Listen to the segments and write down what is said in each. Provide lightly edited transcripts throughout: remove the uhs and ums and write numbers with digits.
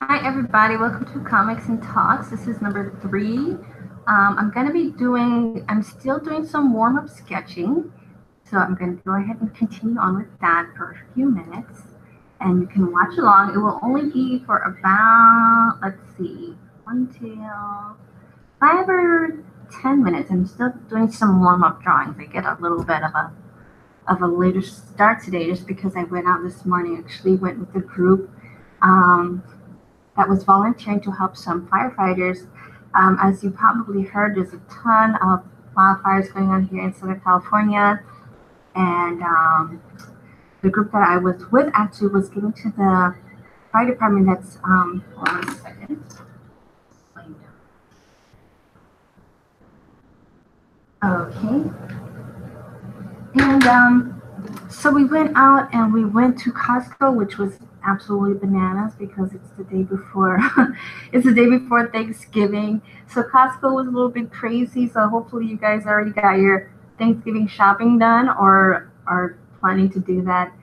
Hi everybody, welcome to Comics and Talks. This is number 3. I'm still doing some warm-up sketching. So I'm going to go ahead and continue on with that for a few minutes. And you can watch along. It will only be for about, let's see, until 5 or 10 minutes. I'm still doing some warm-up drawings. I get a little bit of a later start today just because I went out this morning. Actually went with a group. That was volunteering to help some firefighters. As you probably heard, there's a ton of wildfires going on here in Southern California, and the group that I was with actually was given to the fire department. That's hold on a second. Okay, and so we went out and we went to Costco, which was absolutely bananas because it's the day before it's the day before Thanksgiving. So Costco was a little bit crazy. So hopefully you guys already got your Thanksgiving shopping done or are planning to do that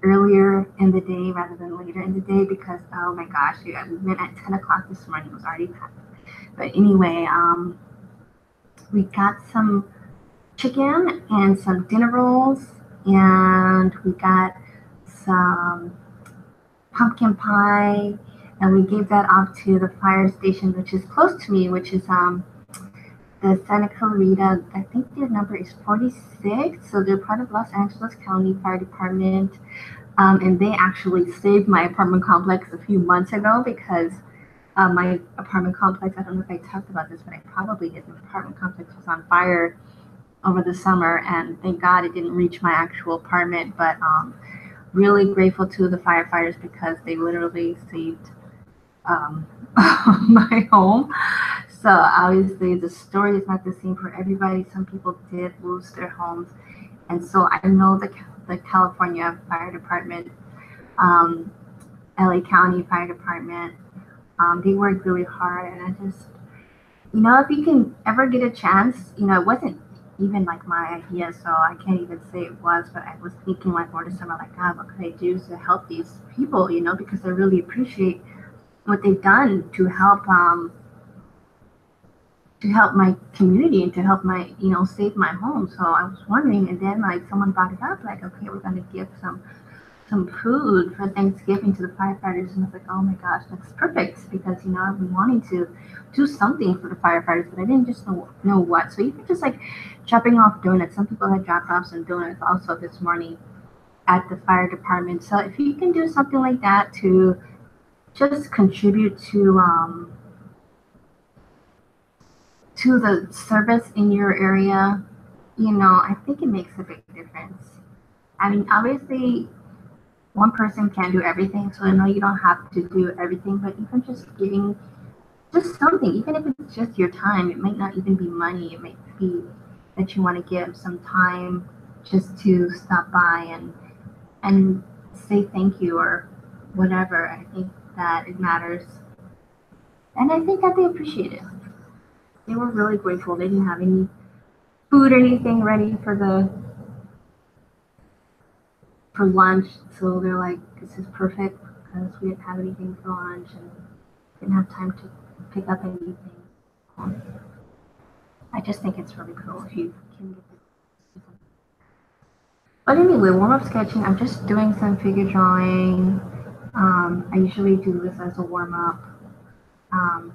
earlier in the day rather than later in the day because oh my gosh, yeah, we went at 10 o'clock this morning. It was already packed. But anyway, we got some chicken and some dinner rolls, and we got some pumpkin pie, and we gave that off to the fire station, which is close to me, which is the Santa Clarita. I think their number is 46, so they're part of Los Angeles County Fire Department, and they actually saved my apartment complex a few months ago because my apartment complex. I don't know if I talked about this, but I probably did. The apartment complex was on fire over the summer, and thank God it didn't reach my actual apartment. But really grateful to the firefighters because they literally saved um, my home. So obviously the story is not the same for everybody. Some people did lose their homes, and so I know the California Fire Department, um, LA County Fire Department, they worked really hard, and I just if you can ever get a chance, it wasn't even like my idea, so I can't even say it was, but I was thinking like more this summer, like, God, what could I do to help these people, because I really appreciate what they've done to help my community and to help my, save my home. So I was wondering, and then like someone brought it up, like, okay, we're gonna give some food for Thanksgiving to the firefighters, and I was like, oh my gosh, that's perfect because I've been wanting to do something for the firefighters, but I didn't just know what. So even just like dropping off donuts. Some people had dropped off some donuts also this morning at the fire department. So if you can do something like that to just contribute to the service in your area, I think it makes a big difference. I mean, obviously one person can't do everything, so I know you don't have to do everything, but even just giving just something, even if it's just your time, it might not even be money, it might be that you want to give some time just to stop by and say thank you or whatever. I think that it matters. And I think that they appreciate it. They were really grateful. They didn't have any food or anything ready for lunch, so they're like, "This is perfect because we didn't have anything for lunch and didn't have time to pick up anything." Um, I just think it's really cool if you can get this. But anyway, warm up sketching. I'm just doing some figure drawing. I usually do this as a warm up. Um,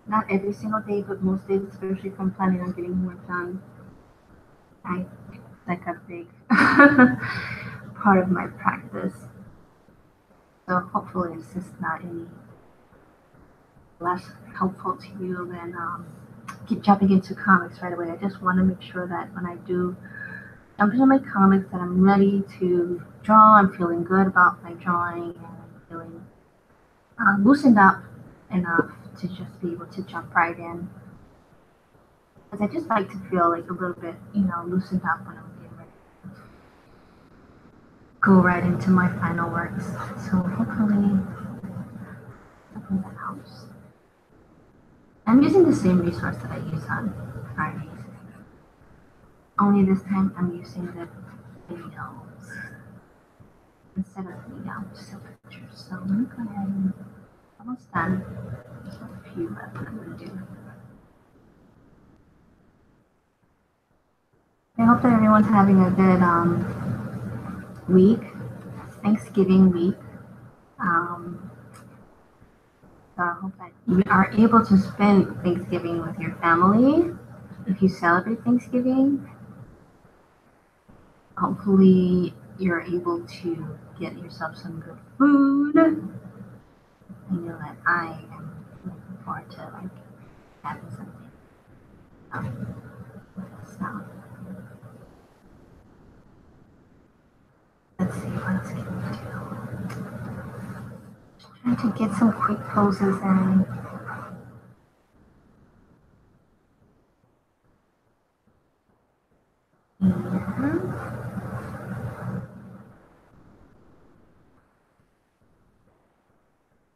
Not every single day, but most days, especially if I'm planning on getting work done. I like a big part of my practice. So hopefully it's just not any less helpful to you than keep jumping into comics right away. I just want to make sure that when I do jump into my comics that I'm ready to draw. I'm feeling good about my drawing and I'm feeling loosened up enough to just be able to jump right in. Because I just like to feel like a little bit, loosened up when I'm getting ready to go right into my final works. So hopefully that helps. I'm using the same resource that I use on Fridays. Only this time I'm using the videos instead of just pictures. So let me go ahead and almost done. Just a few left that I'm going to do. I hope that everyone's having a good week, Thanksgiving week. So I hope that you are able to spend Thanksgiving with your family. If you celebrate Thanksgiving, hopefully you're able to get yourself some good food. I know that I am looking forward to like having something. So let's see what else can we do. Trying to get some quick poses in.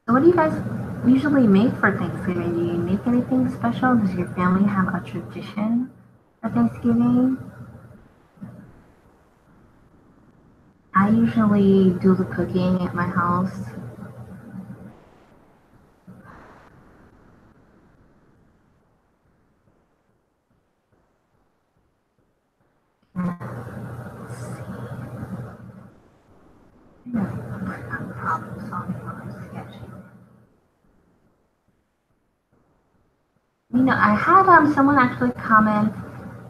So what do you guys usually make for Thanksgiving? Do you make anything special? Does your family have a tradition for Thanksgiving? I usually do the cooking at my house. Let's see. Problem solving on my sketching. You know, I had someone actually comment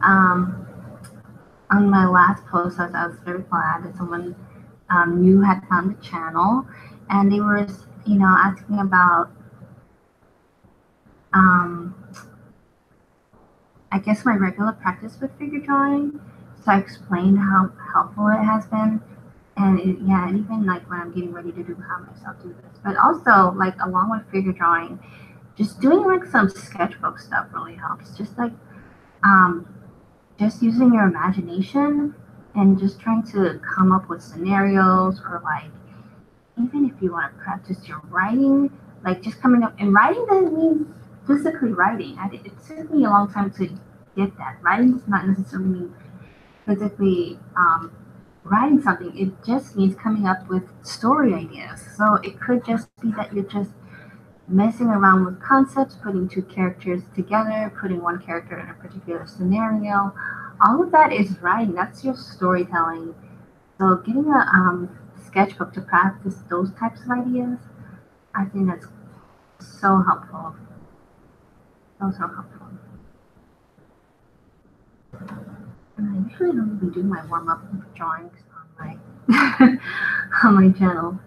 on my last post. I was very glad that someone new had found the channel, and they were, you know, asking about, I guess my regular practice with figure drawing. So I explained how helpful it has been, and yeah, and even like when I'm getting ready to have myself do this, but also like along with figure drawing, just doing like some sketchbook stuff really helps. Just like just using your imagination and just trying to come up with scenarios, or like even if you want to practice your writing, like just coming up, and writing doesn't mean physically writing. It took me a long time to get that. Writing does not necessarily mean physically writing something. It just means coming up with story ideas. So it could just be that you're just messing around with concepts, putting two characters together, putting one character in a particular scenario. All of that is writing. That's your storytelling. So getting a sketchbook to practice those types of ideas, I think that's so helpful. So helpful. And I usually don't even do my warm-up drawings on my on my channel.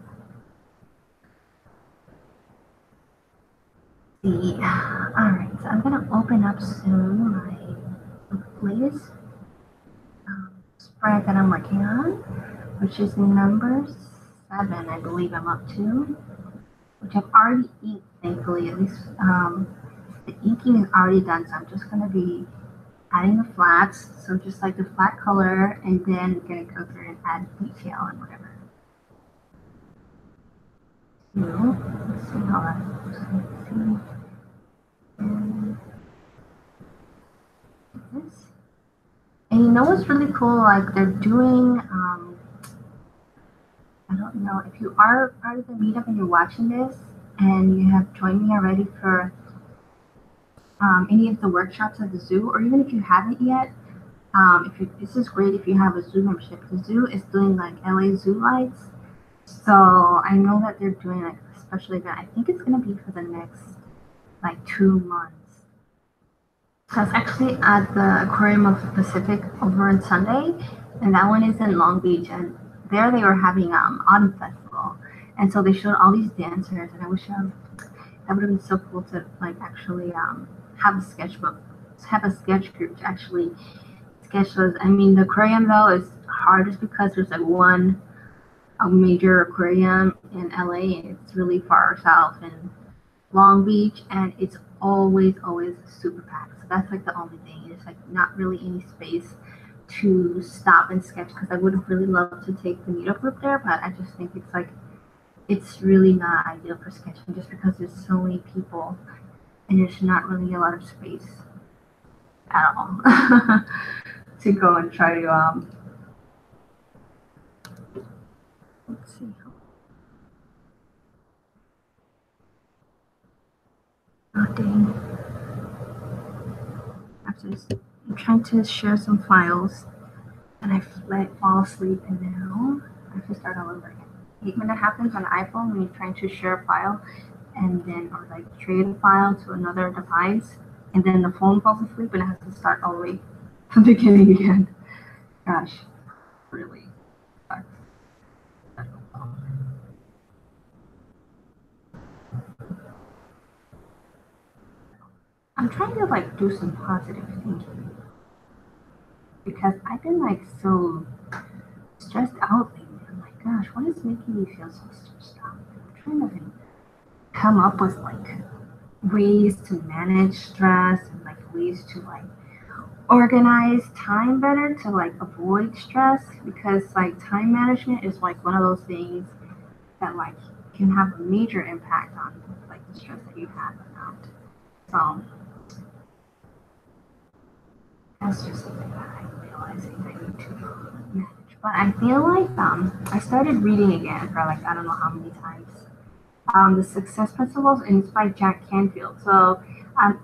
See, all right. So I'm gonna open up soon my latest spread that I'm working on, which is number 7, I believe I'm up to, which I've already inked, thankfully. At least the inking is already done, so I'm just gonna be adding the flats, so just like the flat color, and then gonna go through and add detail and whatever. So let's see how that looks. Let's see. And this. And you know what's really cool? Like they're doing, I don't know if you are part of the meetup and you're watching this, and you have joined me already for any of the workshops at the zoo, or even if you haven't yet. This is great if you have a zoo membership. The zoo is doing like LA Zoo Lights, so I know that they're doing like a special event. I think it's gonna be for the next like 2 months. So I was actually at the Aquarium of the Pacific over on Sunday, and that one is in Long Beach, and there they were having autumn festival, and so they showed all these dancers, and I wish that would have been so cool to like actually have a sketchbook, have a sketch group to actually sketch those. I mean, the aquarium though is hard just because there's like one major aquarium in LA, and it's really far south in Long Beach, and it's always super packed. So that's like the only thing. It's like not really any space to stop and sketch, because I would have really loved to take the meetup group there, but I just think it's like it's really not ideal for sketching just because there's so many people and there's not really a lot of space at all to go and try to let's see. Oh, dang. I'm trying to share some files and I fall asleep and now I have to start all over again. Hate when that happens on an iPhone when you're trying to share a file and then or like trade a file to another device and then the phone falls asleep and it has to start all the way from the beginning again. Gosh, really sucks. I'm trying to like do some positive thinking because I've been like so stressed out lately. I'm like, gosh, what is making me feel so stressed out? I'm trying to come up with like ways to manage stress and like ways to like organize time better to like avoid stress because like time management is like one of those things that like can have a major impact on like the stress that you have around. So that's just something that I'm realizing I need to manage. But I feel like I started reading again for like I don't know how many times. The Success Principles and it's by Jack Canfield. So um,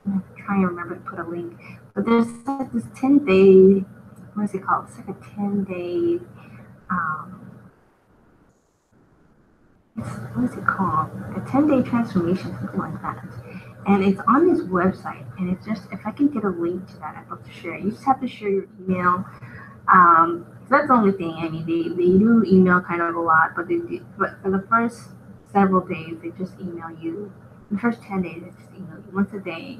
I'm trying to remember to put a link. But there's like this 10-day, what is it called? It's like a 10-day, um, what is it called? A 10-day transformation, something like that. And it's on his website. And it's just, if I can get a link to that, I'd love to share it. You just have to share your email. So that's the only thing. I mean, they do email kind of a lot, but for the first several days, they just email you. The first 10 days, they just email you once a day.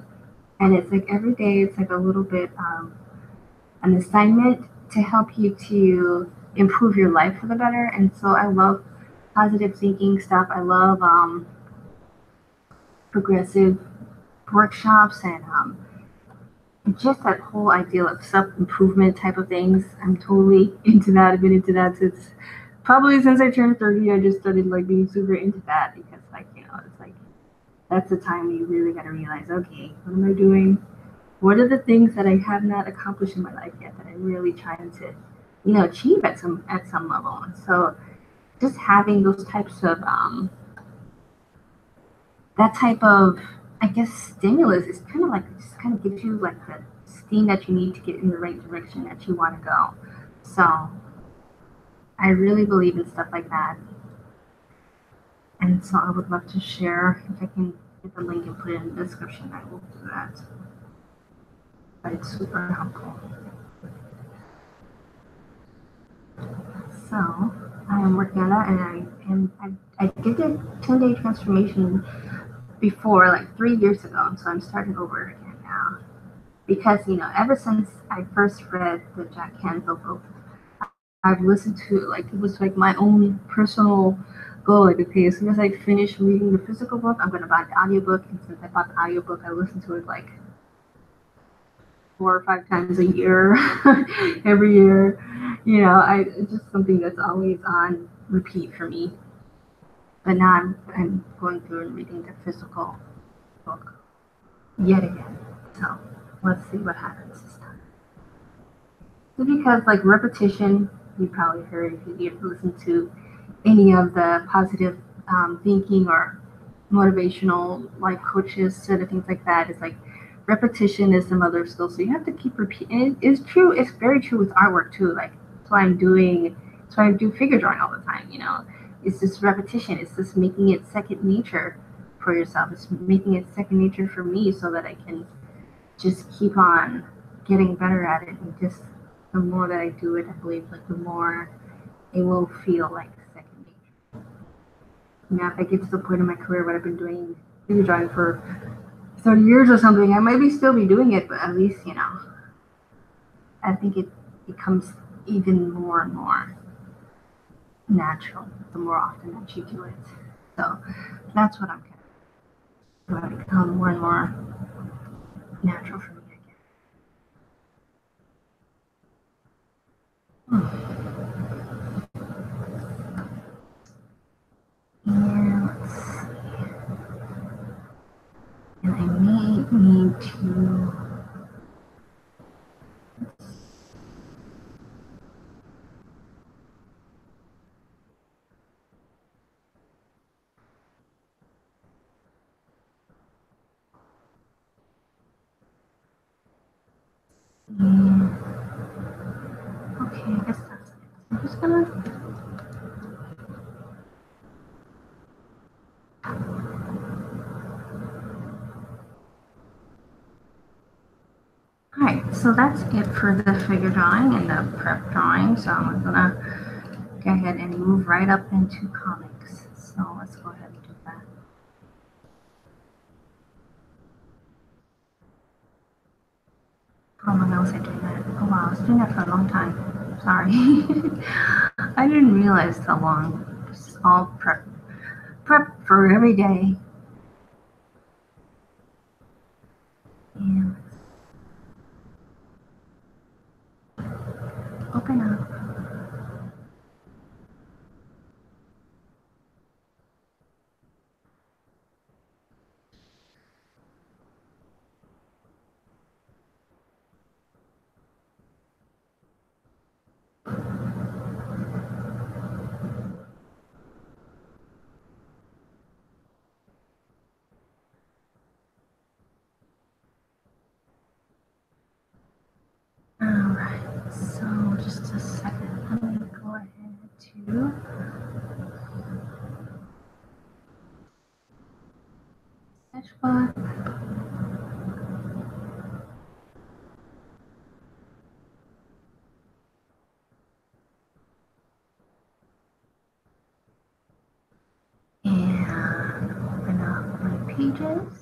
And it's like every day, it's like a little bit an assignment to help you to improve your life for the better. And so I love positive thinking stuff. I love progressive workshops and just that whole idea of self improvement type of things. I'm totally into that. I've been into that since probably since I turned 30. I just started like being super into that because like it's like that's the time you really got to realize, okay, what am I doing? What are the things that I have not accomplished in my life yet that I'm really trying to, achieve at some level? And so just having those types of that type of I guess stimulus is kind of like it just kind of gives you like the steam that you need to get in the right direction that you want to go. So I really believe in stuff like that, and so I would love to share if I can get the link and put it in the description. I will do that, but it's super helpful. So I am working on that, and I did the 10-day transformation before, like 3 years ago. So I'm starting over again now because ever since I first read the Jack Canfield book, I've listened to it like it was like my own personal goal. Like okay, as soon as I finish reading the physical book, I'm gonna buy the audiobook. And since I bought the audiobook, I listen to it like 4 or 5 times a year, every year. It's just something that's always on repeat for me. But now I'm going through and reading the physical book yet again. So let's see what happens this time. Just because like repetition, you probably heard if you listen to any of the positive thinking or motivational life coaches sort of things like that. It's like repetition is the mother of skill. So you have to keep repeating. It's true. It's very true with artwork too. Like that's why I'm doing. That's why I do figure drawing all the time. It's just repetition. It's just making it second nature for yourself. It's making it second nature for me so that I can just keep on getting better at it. And just the more that I do it, I believe like the more it will feel like second nature. Now, if I get to the point in my career where I've been doing figure drawing for 30 years or something, I maybe still be doing it, but at least, I think it becomes even more and more natural the more often that you do it. So that's what I'm going to become more and more natural for me again. And let's see. And I may need to. I guess that's it. I'm just gonna. Alright, so that's it for the figure drawing and the prep drawing. So I'm gonna go ahead and move right up into comics. So let's go ahead and do that. How long was I doing that? Oh wow, I was doing that for a long time. Sorry. I didn't realize how long. It's all prep for every day. And open up. Alright, so just a second. Let me go ahead to sketchbook. And open up my pages.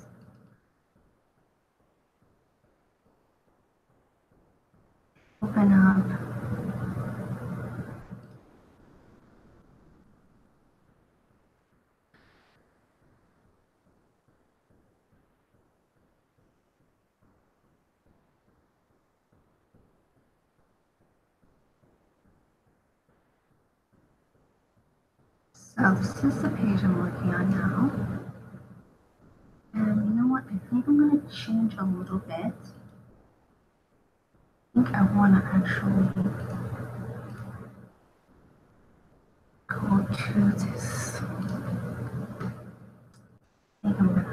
Open up so this is the page I'm working on now. And you know what? I think I'm going to change a little bit. I think I want to actually go to this. I think I'm going to.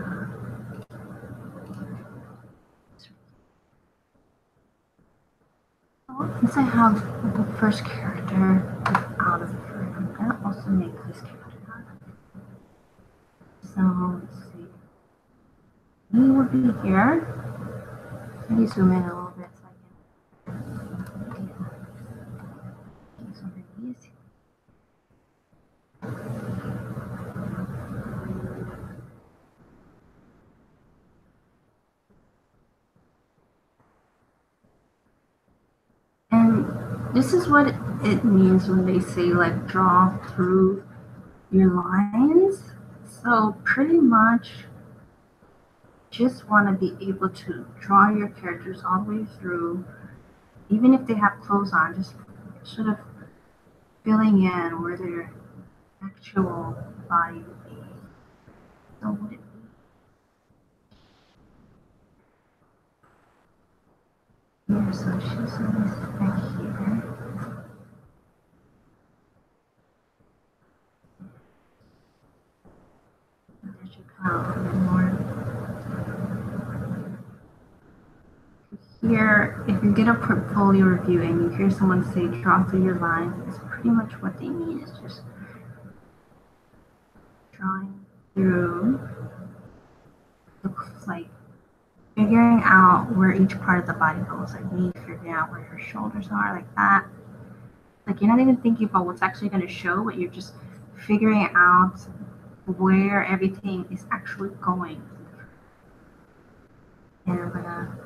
Since I have the first character out of it, I'm going to also make this character out of it. So let's see. He will be here. Let me zoom in a little bit so I can. Okay, so there he is. And this is what it means when they say like draw through your lines. So pretty much just want to be able to draw your characters all the way through, even if they have clothes on, just sort of filling in where their actual body would be. So would it be here? So she's always back here. There should come out a little bit more. Here, if you get a portfolio review and you hear someone say draw through your lines, it's pretty much what they mean. It's just drawing through, like figuring out where each part of the body goes, like me figuring out where your shoulders are, like that. Like you're not even thinking about what's actually going to show, but you're just figuring out where everything is actually going. And I'm gonna,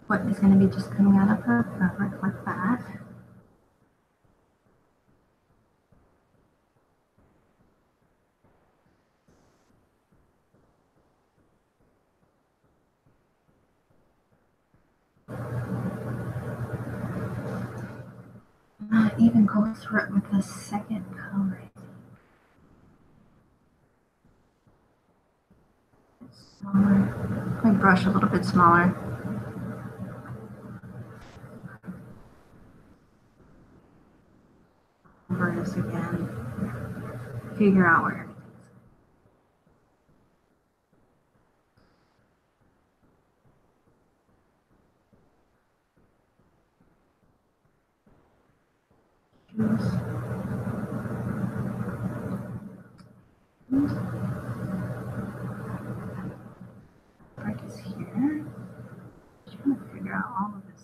what is going to be just coming out of her fabric like that. Even go through it with the second color. Smaller. My brush a little bit smaller. Over this again. Figure out where everything's. Break is here. I'm trying to figure out all of this.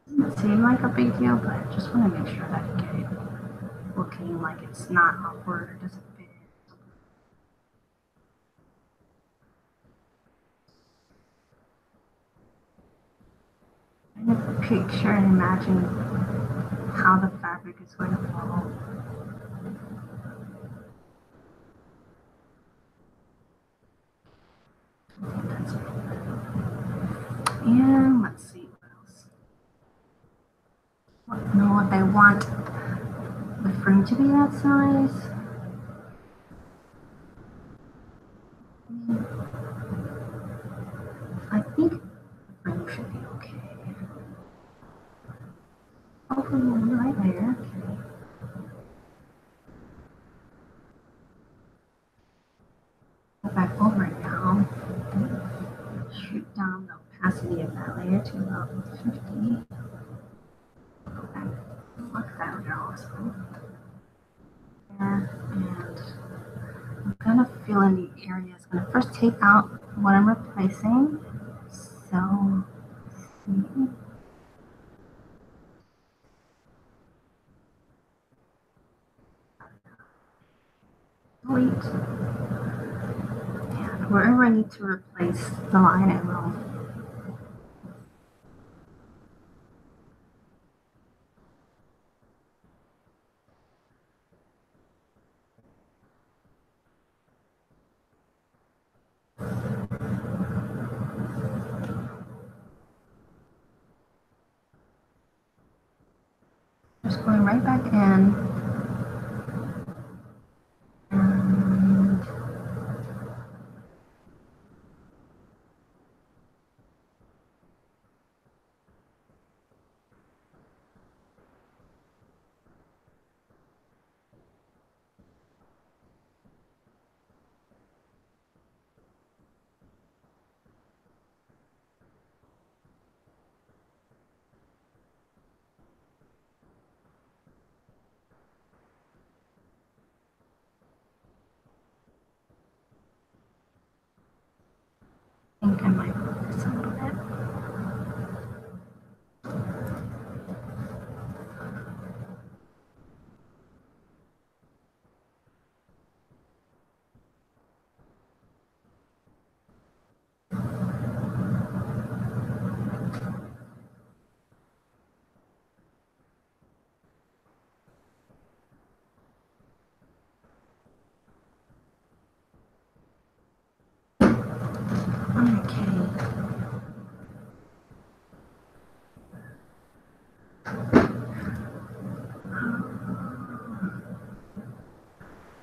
Doesn't seem like a big deal, but I just want to make sure that I get it looking like it's not awkward or doesn't fit in. Kind of picture and imagine how the fabric is going to flow. That's it. And let's see what else. I don't know if I want the frame to be that size. I think the frame should be okay. Hopefully right there. Okay. Go back over it now. Shoot down the opacity of that layer to about 50. Go back. Look, that would be awesome. There, and I'm gonna fill in the areas. I'm gonna first take out what I'm replacing. So, see. Delete. And wherever I need to replace the line, I will. Just going right back in. And I think I might move this a little bit. Okay.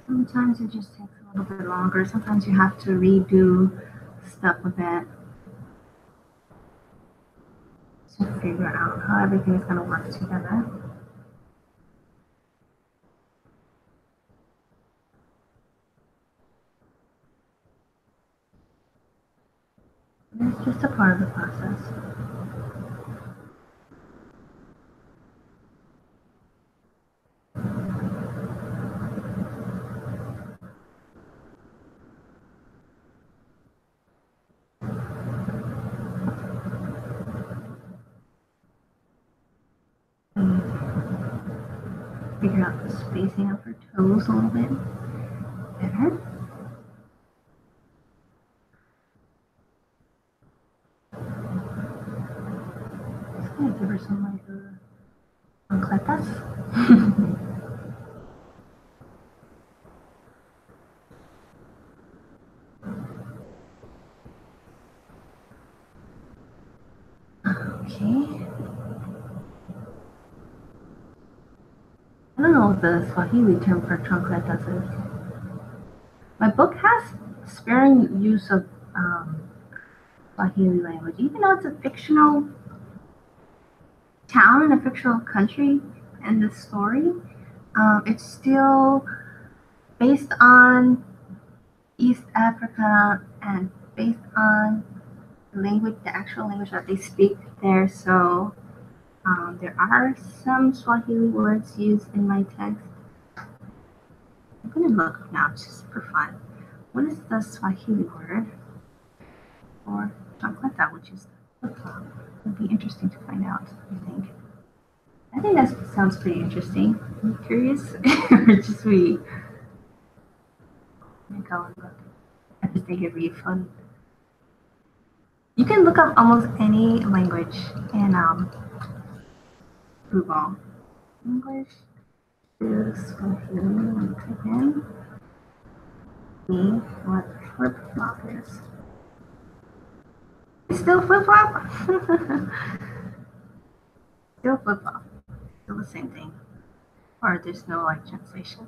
Sometimes it just takes a little bit longer. Sometimes you have to redo stuff a bit to figure out how everything is going to work together. It's just a part of the process. Figure out the spacing of her toes a little bit better. Just gonna give her some like chancletas. Okay. I don't know what the Swahili term for chancletas is. My book has sparing use of Swahili language, even though it's a fictional town in a fictional country in the story. It's still based on East Africa and based on the language, the actual language that they speak there. So there are some Swahili words used in my text. I'm going to look up now just for fun. What is the Swahili word for chancleta, which is flip-flop? It would be interesting to find out, I think. I think that sounds pretty interesting. I'm curious. Or just we go and look. I just think it'd be fun. You can look up almost any language in Google. English to Swahili. Type in me what flip-flop is. It's still flip-flop? Still flip-flop. Still the same thing. Or there's no like translation.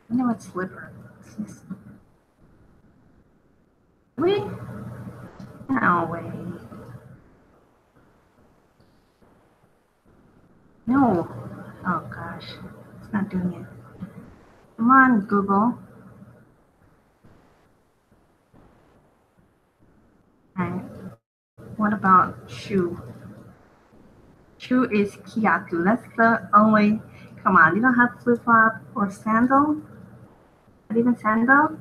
I know it's slipper. Wait. No way. No. Oh gosh. It's not doing it. Come on, Google. Alright. What about shoe? Shoe is kiatu. That's the only. Come on, you don't have flip flop or sandal? Not even sandal?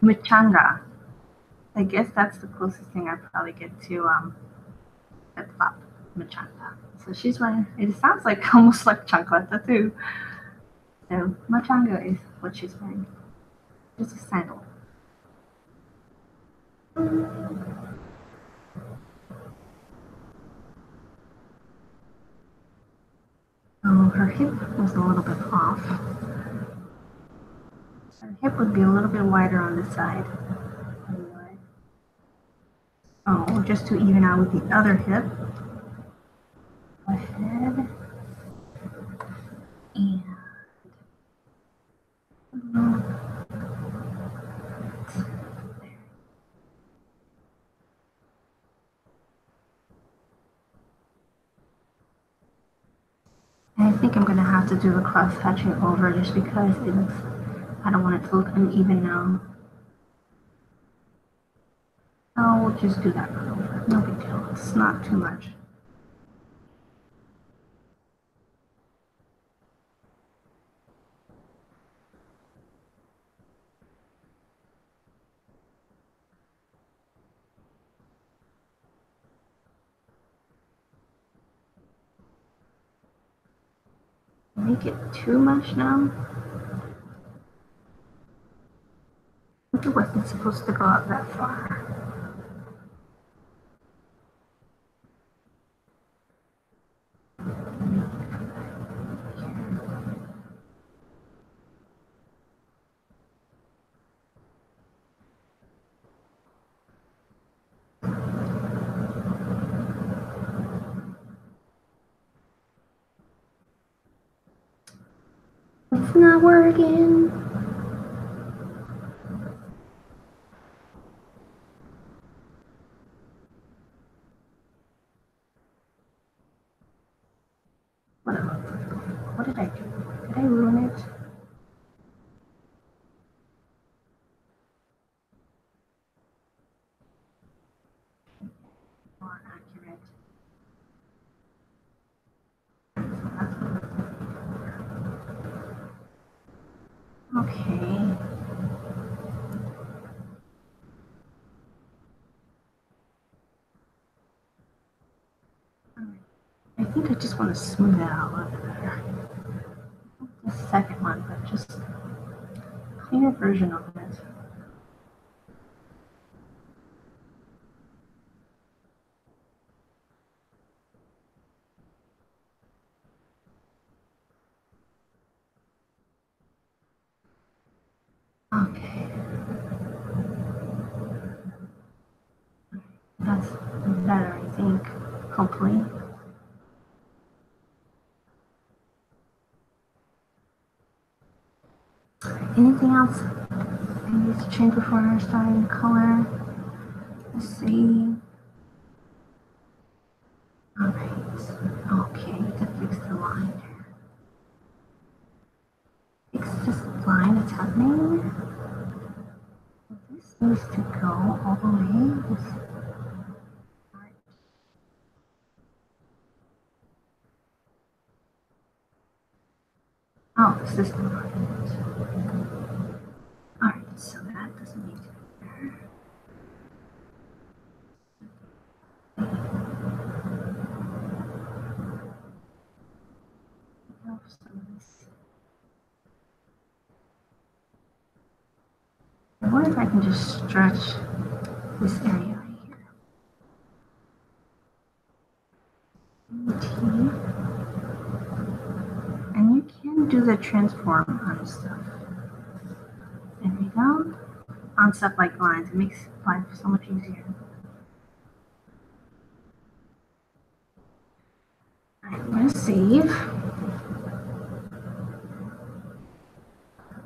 Michanga. I guess that's the closest thing I probably get to flip flop. Michanga. So she's wearing. It sounds like almost like chancleta too. So machanga is what she's wearing. Just a sandal. Oh, her hip was a little bit off. Her hip would be a little bit wider on this side. Oh, just to even out with the other hip. Go ahead. And I think I'm going to have to do the cross hatching over just because it looks, I don't want it to look uneven now. Oh, we'll just do that one over. No big deal. It's not too much. Make it too much now. It wasn't supposed to go up that far. It's not working. What did I do? Did I ruin it? More accurate. Okay. I think I just want to smooth that out a little bit better. The second one, but just a cleaner version of it. Okay. That's better, I think, hopefully. Anything else I need to change before I start in color? Let's see. Alright. Okay, to fix the line. Fix this line that's happening. This needs to go all the way. Oh, system project. Alright, so that doesn't need to be there. I wonder if I can just stretch this area right here. And you can do the transform on stuff. There we go. On stuff like lines, it makes life so much easier. Alright, I'm gonna save.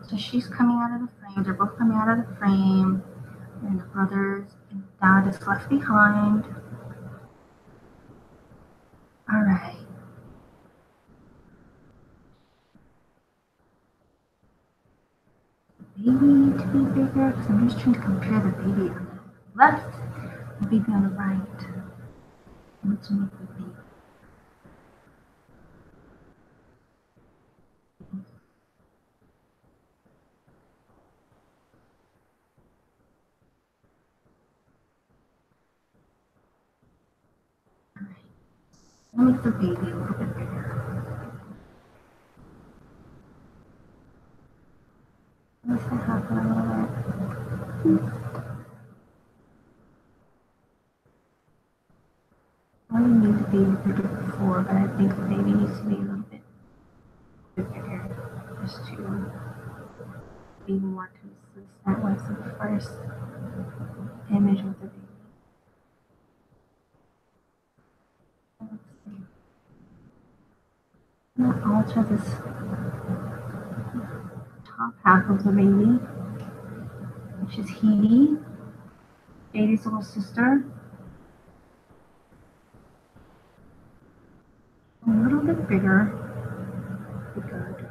So she's coming out of the frame. They're both coming out of the frame. And the brothers and dad is left behind. Alright. Baby to be bigger because I'm just trying to compare the baby on the left and the baby on the right. Let's make the baby. Alright. I'll make the baby a little bit bigger. What's that happen a little bit? I didn't need the baby bigger before, but I think the baby needs to be a little bit bigger. Just to be more consistent with the first image of the baby. Let's see. I'm going to alter this top half of the baby, which is Hebe, Baby's little sister. A little bit bigger. Be good.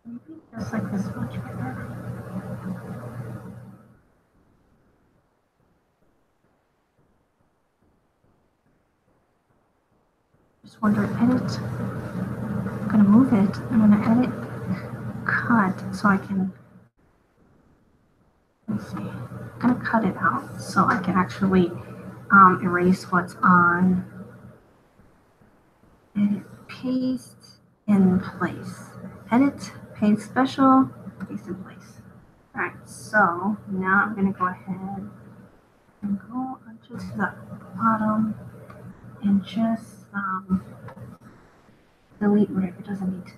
Maybe just like this much bigger. Just wonder, edit. I'm gonna move it. I'm gonna edit, cut, so I can. Let's see. I'm gonna cut it out so I can actually erase what's on. Edit, paste in place. Edit, paste special, paste in place. All right. So now I'm gonna go ahead and go onto the bottom and just delete whatever doesn't need to.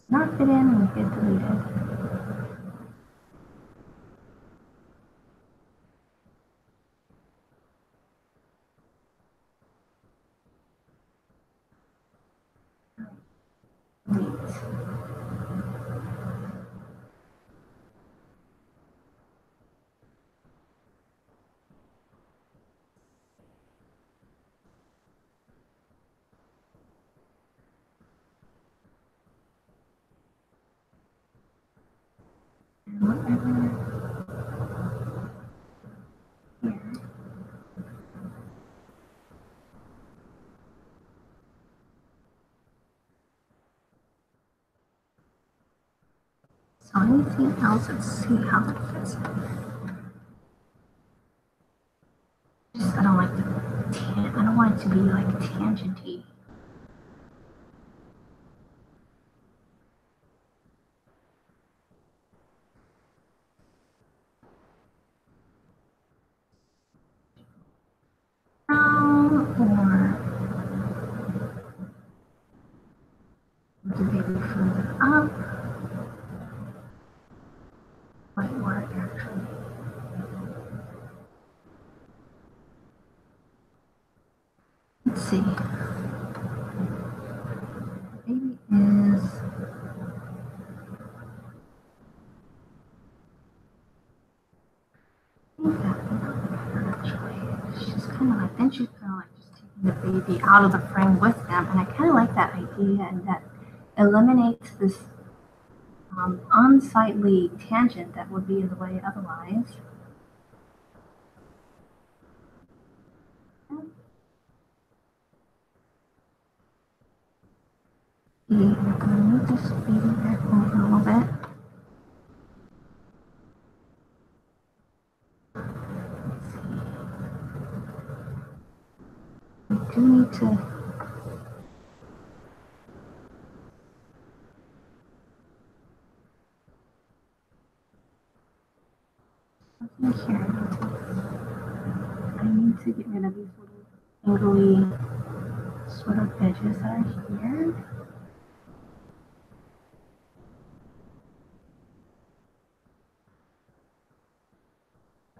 Not fit in and get deleted. Delete. And whatever here. So anything else, let's see how that fits in. Just, I don't like the I don't want it to be like tangenty. Or the baby further up. Might work actually. Let's see. Maybe the baby out of the frame with them. And I kind of like that idea, and that eliminates this unsightly tangent that would be in the way otherwise. I'm going to move this baby back over a little bit. We do need to here. I need to get rid of these little angly sort of edges that are here.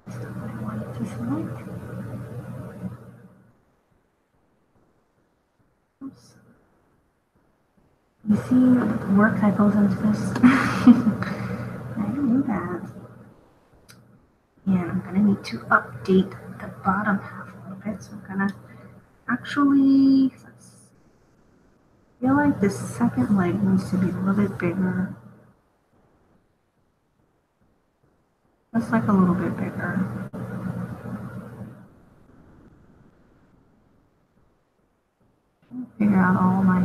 That's not what I wanted to select. Oops. You see the work that goes into this? I knew that. And I'm going to need to update the bottom half a little bit. So I'm going to actually, I feel like this second leg needs to be a little bit bigger. Just like a little bit bigger. Figure out all my,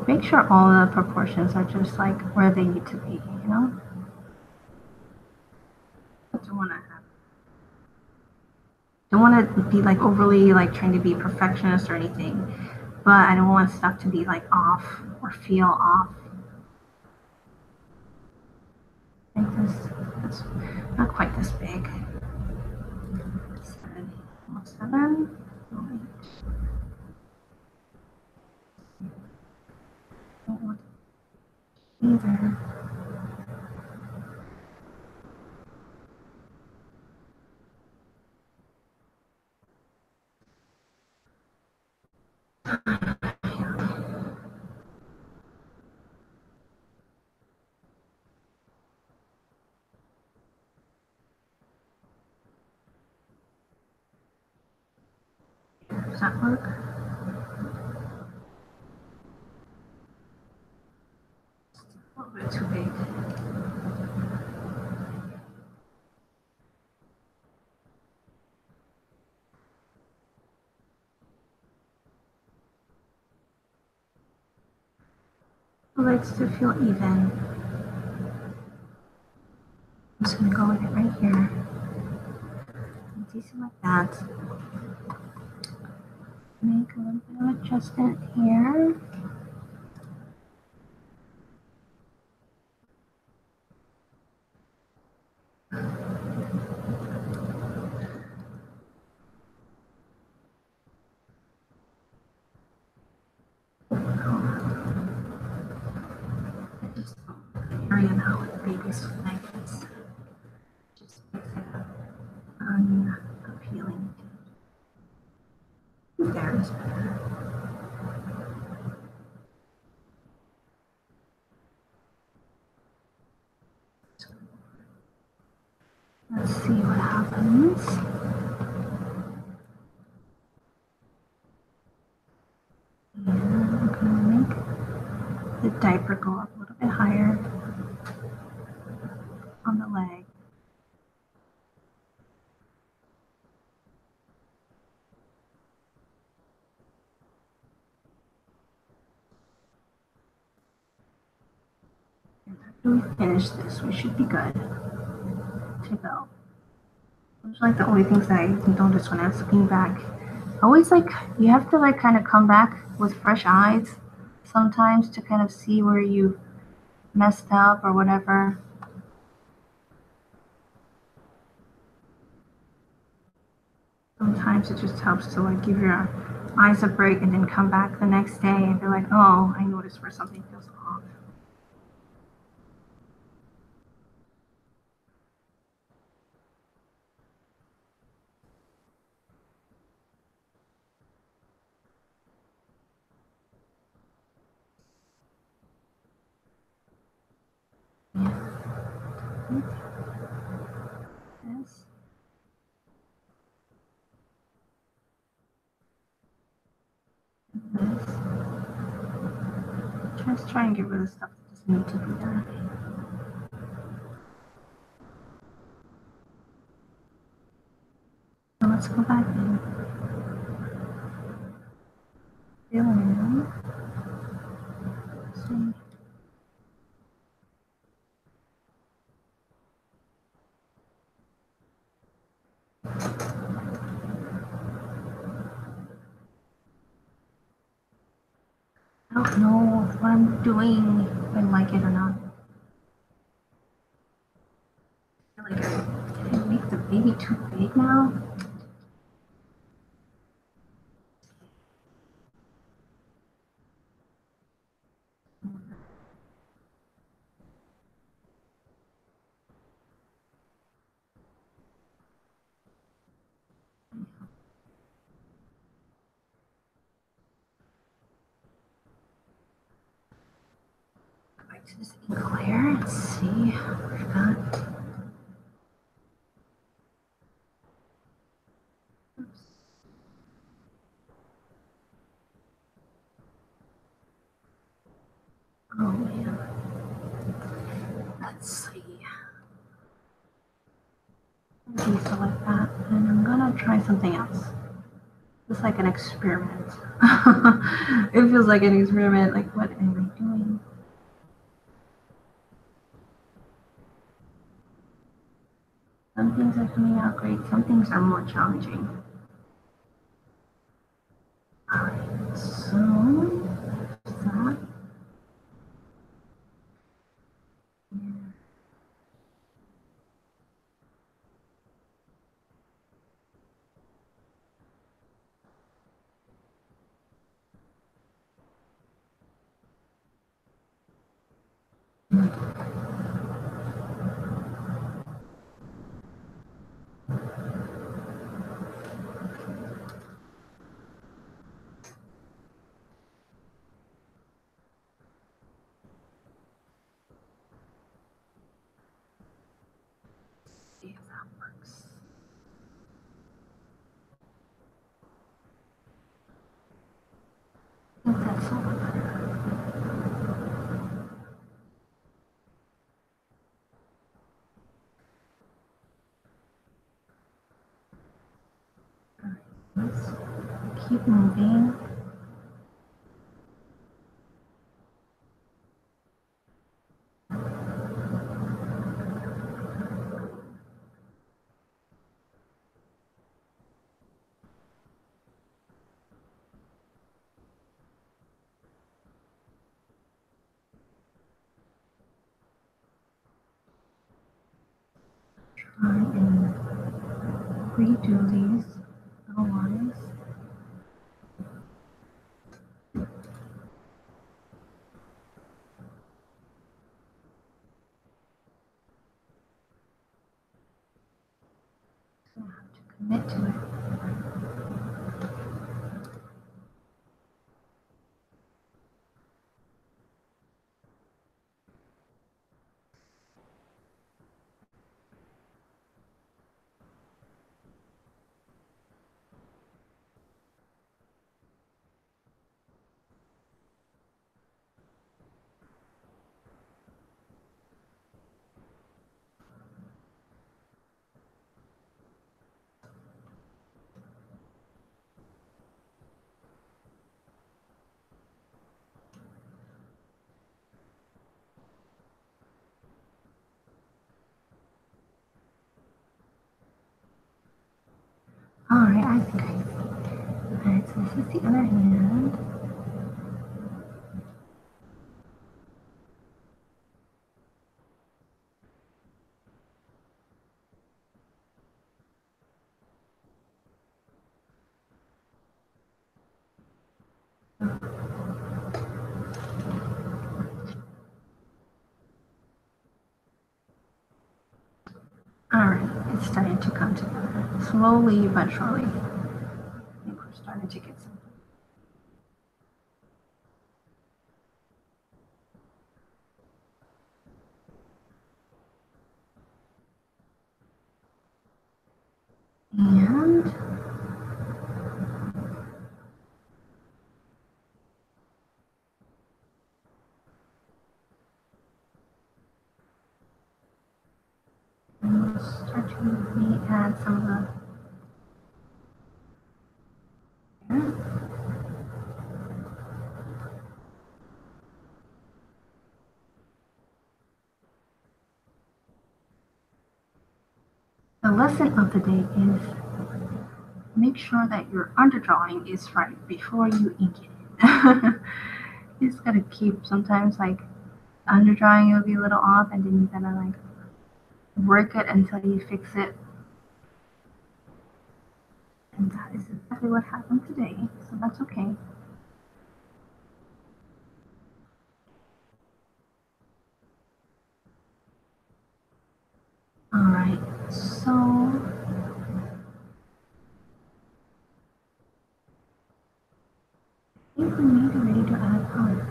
make sure all the proportions are just like where they need to be, you know? Don't want to be like overly like trying to be perfectionist or anything, but I don't want stuff to be like off or feel off. I think that's not quite this big. 7, don't want either. Does that work? A little bit too big. The legs to feel even. I'm just going to go with it right here. Decent like that. Make a little bit of adjustment here. Area now with the baby's leg is just makes it unappealing. There is better. Let's see what happens. And I'm going to make the diaper go up a little bit higher on the leg. And after we finish this, we should be good to go. Those are like the only things that I noticed when I was looking back. Always like, you have to like kind of come back with fresh eyes sometimes to kind of see where you messed up or whatever. Sometimes it just helps to like give your eyes a break and then come back the next day and be like, oh, I noticed where something feels off. Yes. Let's try and get rid of stuff that doesn't need to be there. So let's go back in. Fill in. Let's see. I don't know what I'm doing, if I like it or not. I feel like did I make the baby too big now? Go back to this ink layer and see what we've got. Oops. Oh man. Let's see. Deselect that, and I'm gonna try something else. It's like an experiment. It feels like an experiment. Like, what am I doing? Some things are coming out great. Some things are more challenging. All right, so that. See if that works. I think that's a little better. All right, let's keep moving. Try and redo these little lines. So I have to commit to it. All right, I think I see. All right, so this is the other hand. All right, it's starting to come together. Slowly but surely. I think we're starting to get something. And Actually, let me add some of the. The lesson of the day is make sure that your underdrawing is right before you ink it. You just gotta keep sometimes like underdrawing will be a little off and then you gotta like work it until you fix it. And that is exactly what happened today, so that's okay. Alright, so I think we may be ready to add color.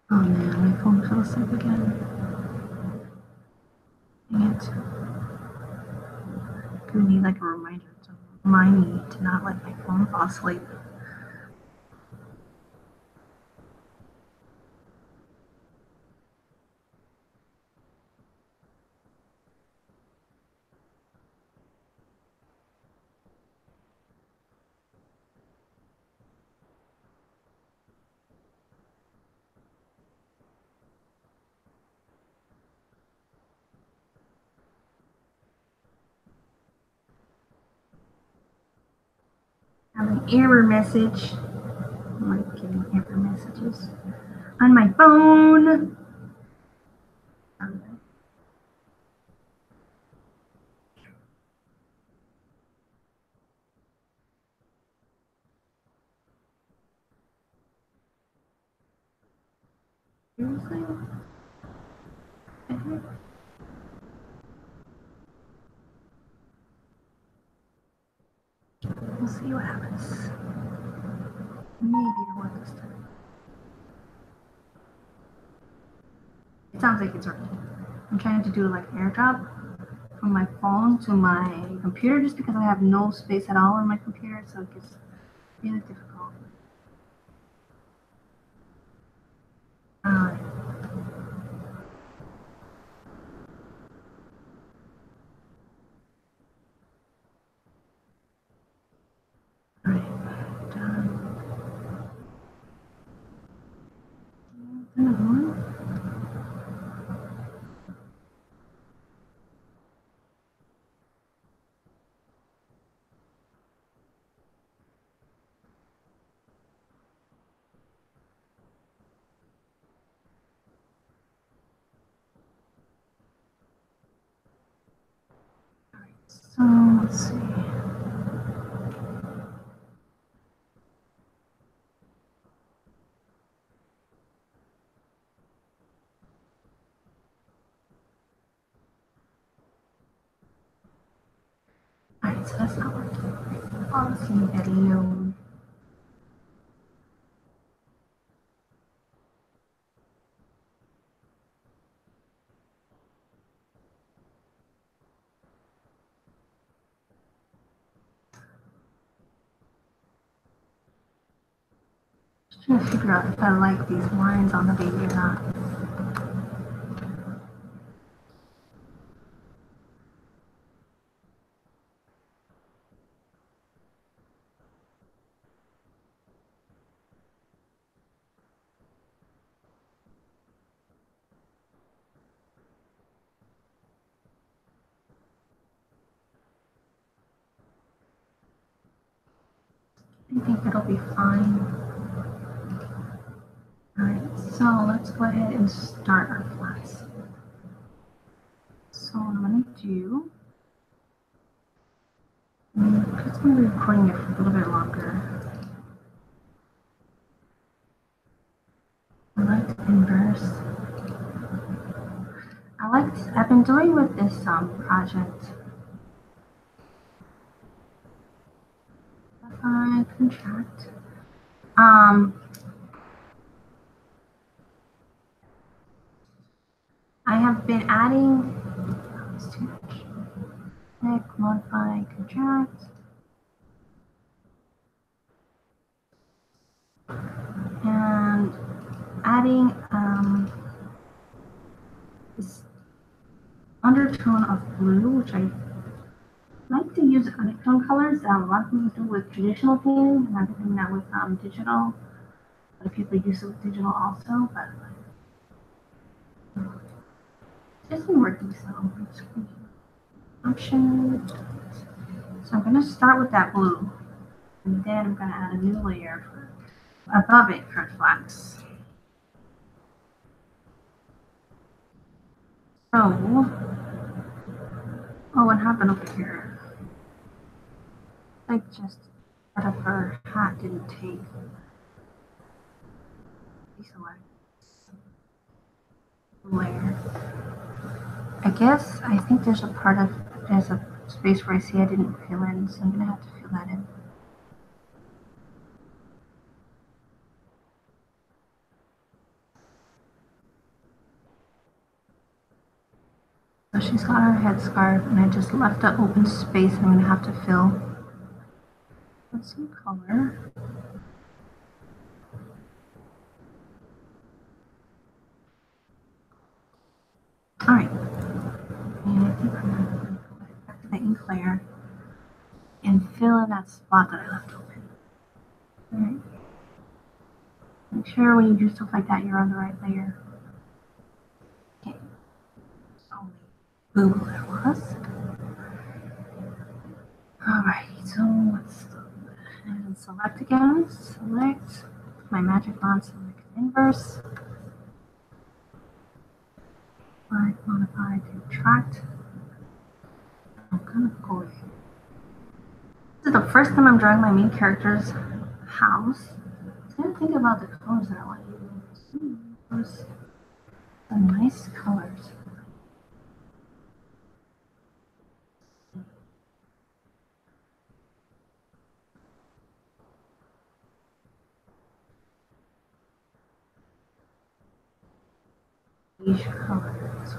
Oh man, my phone fell asleep again. Dang it. I need like a reminder to remind me to not let my phone fall asleep. I have an error message. I'm like getting error messages on my phone. Seriously? We'll see what happens. Maybe it'll work this time. It sounds like it's working. I'm trying to do like airdrop from my phone to my computer just because I have no space at all on my computer, so it gets really difficult. Alright. Alright, done. So let's see. Alright, so that's not working. Policy video. Just trying to figure out if I like these lines on the baby or not. I think it'll be fine. Alright, so let's go ahead and start our class. So what I'm going to do, I'm just going to be recording it for a little bit longer. I like to inverse. I've been doing with this project. contract. I have been adding, it's too much. Click, modify, contract. And adding this undertone of blue, which I like to use undertone colors. A lot of people do with traditional painting, and I'm doing that with digital. A lot of people use it with digital also, but it isn't working, so option. So I'm going to start with that blue, and then I'm going to add a new layer above it for flags. So, oh, what happened over here? Like just part of her hat didn't take. Deselect layer. I think there's a space where I see I didn't fill in, so I'm gonna have to fill that in. So she's got her headscarf, and I just left an open space I'm gonna have to fill with some color. All right, and I think I'm gonna go back to the ink layer and fill in that spot that I left open. All right. Make sure when you do stuff like that, you're on the right layer. Okay. So, boom, there was. All right, so let's and select again. Select my magic wand, select inverse. Modify, contract. I'm gonna go here. This is the first time I'm drawing my main character's house. I was gonna think about the colors that I want to use. Some nice colors. Beige colors.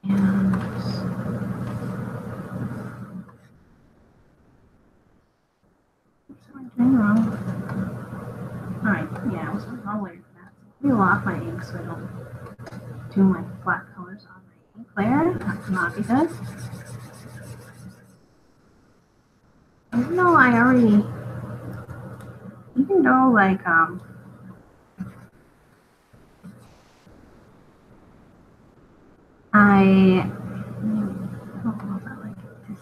And oops, am I doing wrong? Alright, yeah, I was on the wrong layer for that. So peel off my ink so I don't do my flat colors on my ink layer. That's not because. Even though I already, even though like I don't know if I like this.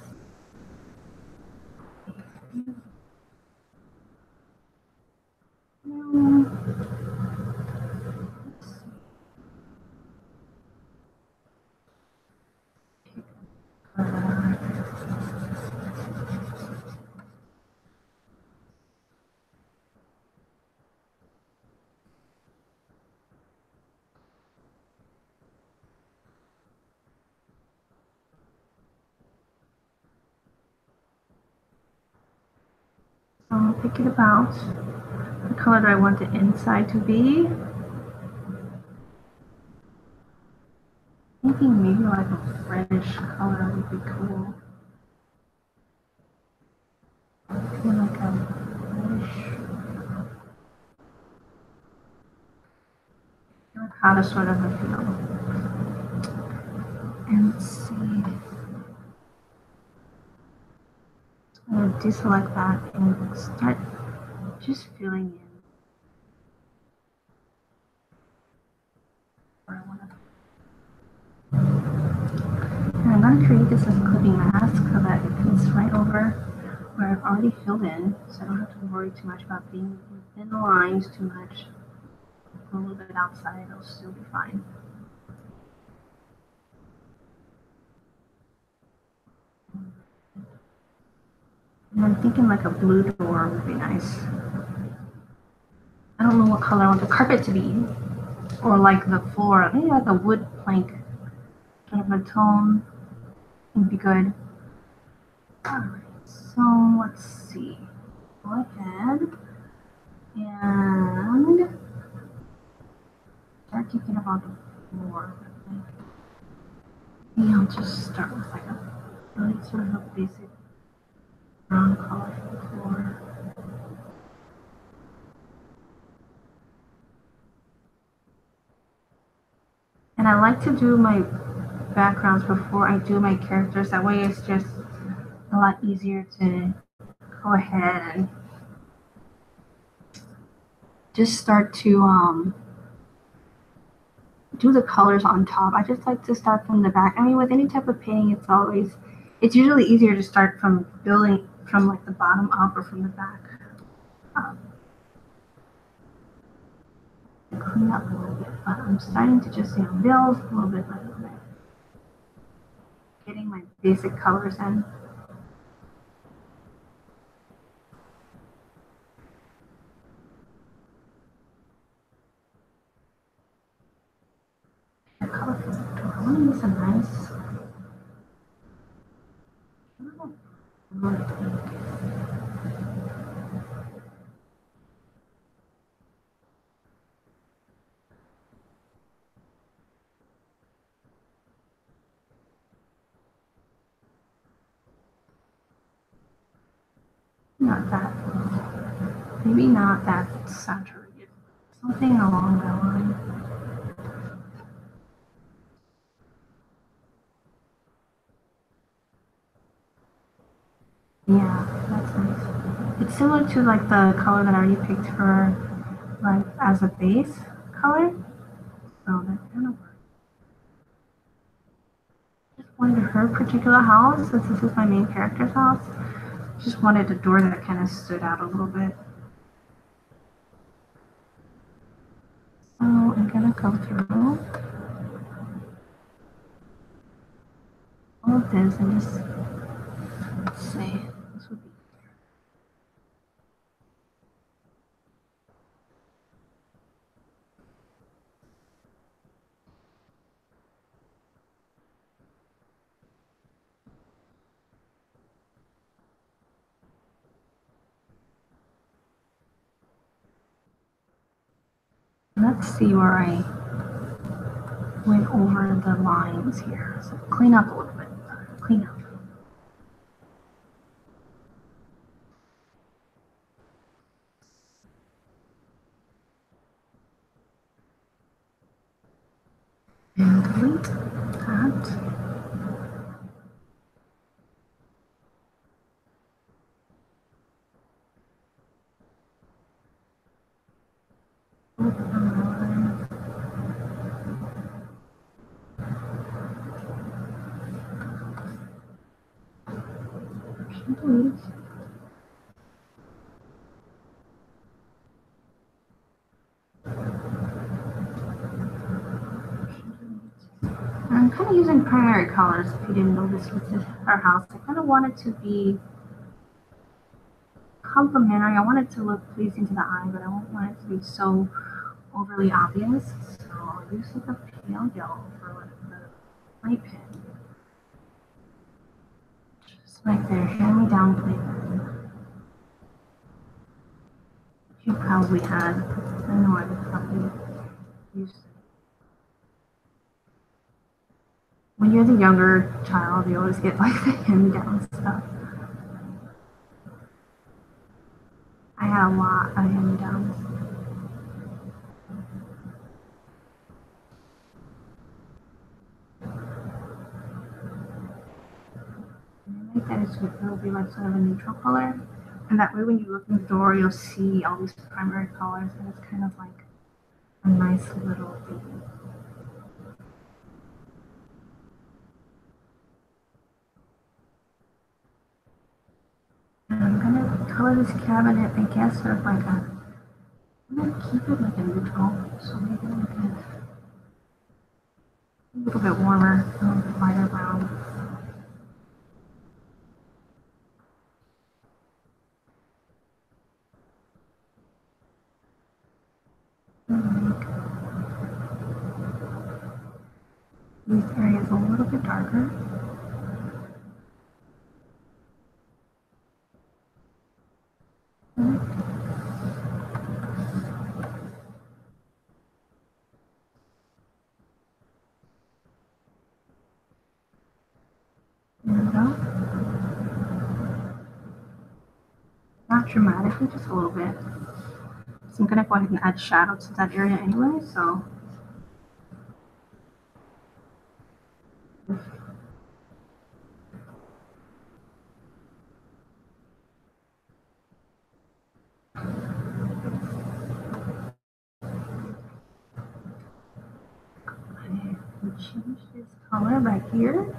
I'm thinking about the color that I want the inside to be. Thinking maybe like a reddish color would be cool. I feel like a reddish. I feel like how to sort of feel. And let's see. I'm going to deselect that and start just filling in where I want to. And I'm going to create this as a clipping mask so that it fits right over where I've already filled in, so I don't have to worry too much about being within the lines too much. A little bit outside, it'll still be fine. And I'm thinking like a blue door would be nice. I don't know what color I want the carpet to be, or like the floor, maybe like a wood plank sort of a tone would be good. Alright, so let's see. Go ahead and start thinking about the floor. Maybe I'll just start with like a really sort of a basic brown color for the floor. And I like to do my backgrounds before I do my characters. That way it's just a lot easier to go ahead and just start to do the colors on top. I just like to start from the back. I mean, with any type of painting, it's usually easier to start from building from like the bottom up or from the back up. Clean up a little bit, but I'm starting to just, build a little bit by little bit. Getting my basic colors in. The color for the door. I want to use a nice not that, maybe not that saturated. Something along that line. Yeah, that's nice. It's similar to like the color that I already picked for like as a base color. So that kind of works. Just wanted her particular house, since this is my main character's house. Just wanted a door that kind of stood out a little bit. So I'm gonna go through all of this and just, let's see, this would be. Let's see where I went over the lines here. So clean up a little bit. Clean up. And delete that. Delete. I'm kind of using primary colors, if you didn't notice with our house. I kind of want it to be complementary. I want it to look pleasing to the eye, but I don't want it to be so overly obvious. So I'll use like a pale yellow for like the light pin. Just right there, hand-me-down flavor. You probably had. I know I probably used it. When you're the younger child, you always get like the hand-me-down stuff. I had a lot of hand-me-downs. I like that it'll be like sort of a neutral color. And that way when you look in the door, you'll see all these primary colors, and it's kind of like a nice little thing. And I'm gonna color this cabinet, I guess, sort of like I'm gonna keep it like a neutral, so maybe like a little bit warmer, a little bit lighter brown. these areas a little bit darker. There we go. Not dramatically, just a little bit. So I'm gonna go ahead and add shadow to that area anyway, so. Change this color right here.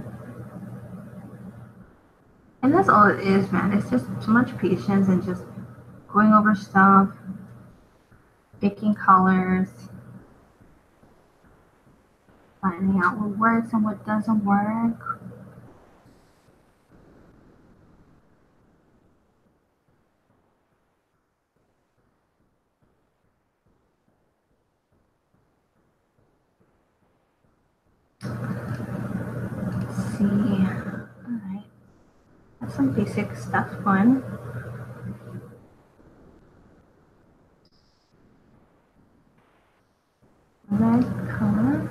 And that's all it is, man. It's just too much patience and just going over stuff, picking colors, finding out what works and what doesn't work. Let's see. Alright. That's some basic stuff, fun. Red color.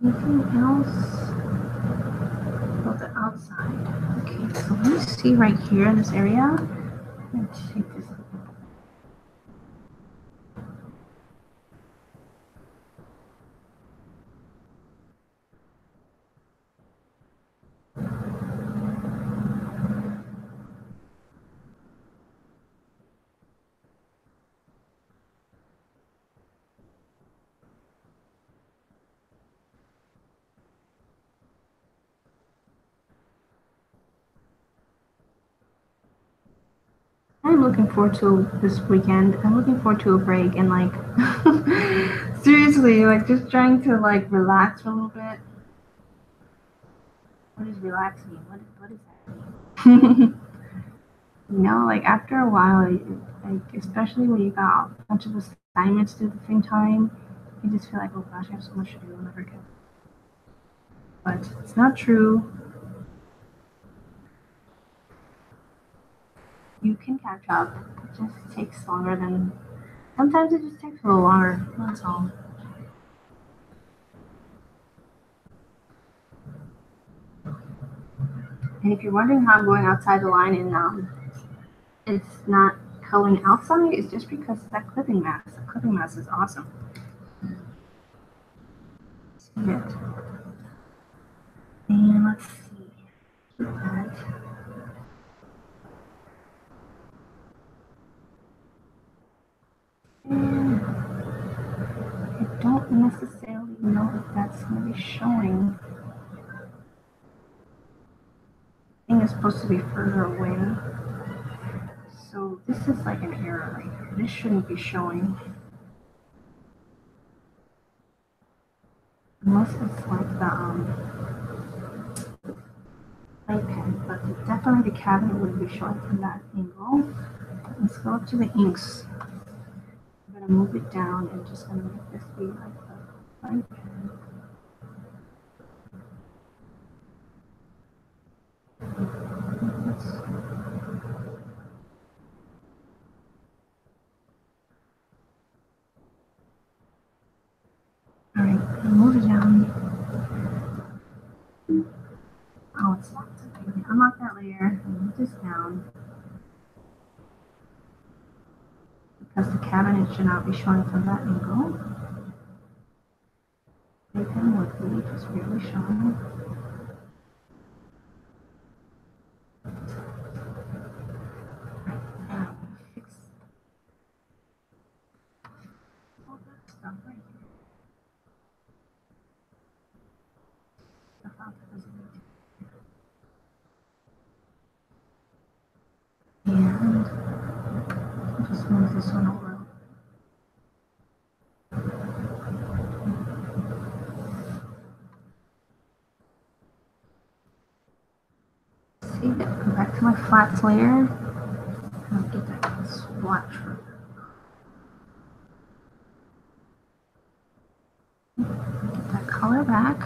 Anything else? Oh, the outside. Okay, so let me see right here in this area. Let's shake this up. I'm looking forward to this weekend. I'm looking forward to a break and like seriously, like just trying to like relax for a little bit. What does relax mean? What does that mean? You know, like after a while, like especially when you got a bunch of assignments to do at the same time, you just feel like, oh gosh, I have so much to do, I'll never get. But it's not true. You can catch up. It just takes longer than. Sometimes it just takes a little longer. That's all. And if you're wondering how I'm going outside the line and it's not coloring outside, it's just because that clipping mask. The clipping mask is awesome. See it. And let's see. That. And I don't necessarily know if that's going to be showing. I think it's supposed to be further away. So this is like an error right here. This shouldn't be showing. Unless it's like the light pen, but definitely the cabinet would be showing from that angle. Let's go up to the inks. I'm gonna move it down and just gonna make this be like the light pen. Alright, move it down. Oh, it's locked. Okay, unlock that layer, move this down. Because the cabinet should not be showing from that angle. Light pen would be just really showing. Fix all that stuff right here. Just move this one over. See, go back to my flats layer. I'll get that splotch from get that color back.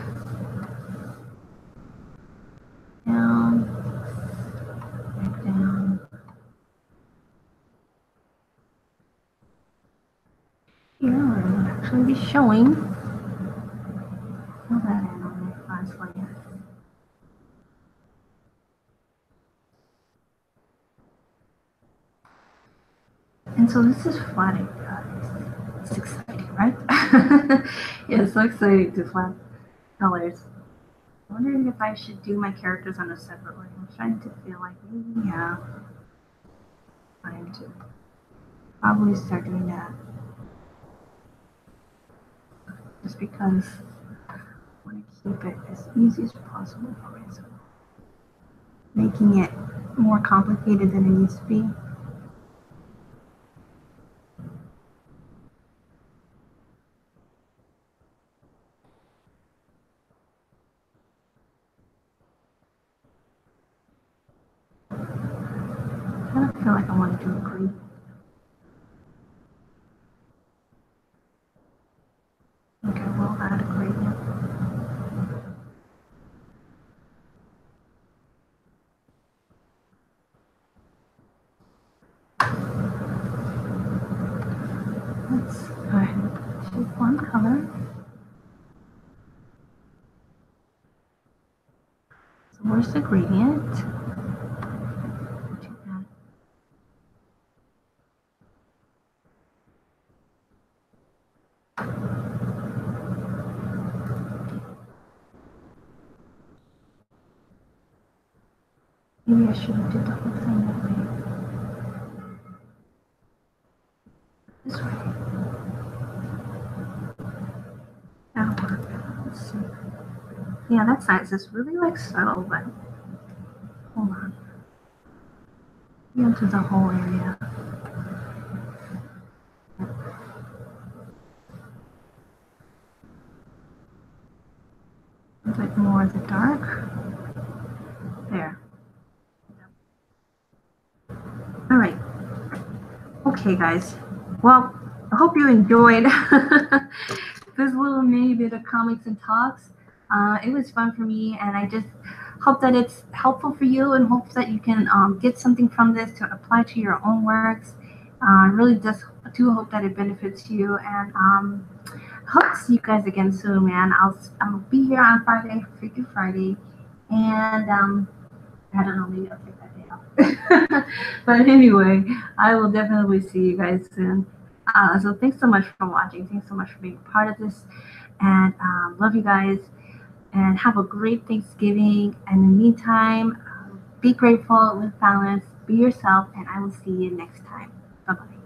Down, back down. Here, we're going to actually be showing. Fill that in on my flats layer. And so this is flatting, guys. It's exciting, right? Yeah, it's so exciting to flat colors. I'm wondering if I should do my characters on a separate way. I'm trying to feel like maybe, yeah, time to probably start doing that. Just because I want to keep it as easy as possible for myself. Making it more complicated than it needs to be. I kind of feel like I want to do a green. I think I will add a gradient. Let's go ahead and choose one color. So where's the gradient? Maybe I should have did the whole thing that way. This way. That'll work. Let's see. Yeah, that size is really like subtle, but hold on. Into the whole area. A bit more of the dark. There. All right. Okay, guys. Well, I hope you enjoyed this little mini bit of comics and talks. It was fun for me, and I just hope that it's helpful for you and hope that you can get something from this to apply to your own works. I really just do hope that it benefits you, and hope to see you guys again soon, man. I'll be here on Friday, Freaky Friday, and I don't know, maybe I'll take that day off. But anyway, I will definitely see you guys soon. So thanks so much for watching. Thanks so much for being a part of this, and love you guys. And have a great Thanksgiving. And in the meantime, be grateful, live balanced, be yourself, and I will see you next time. Bye bye.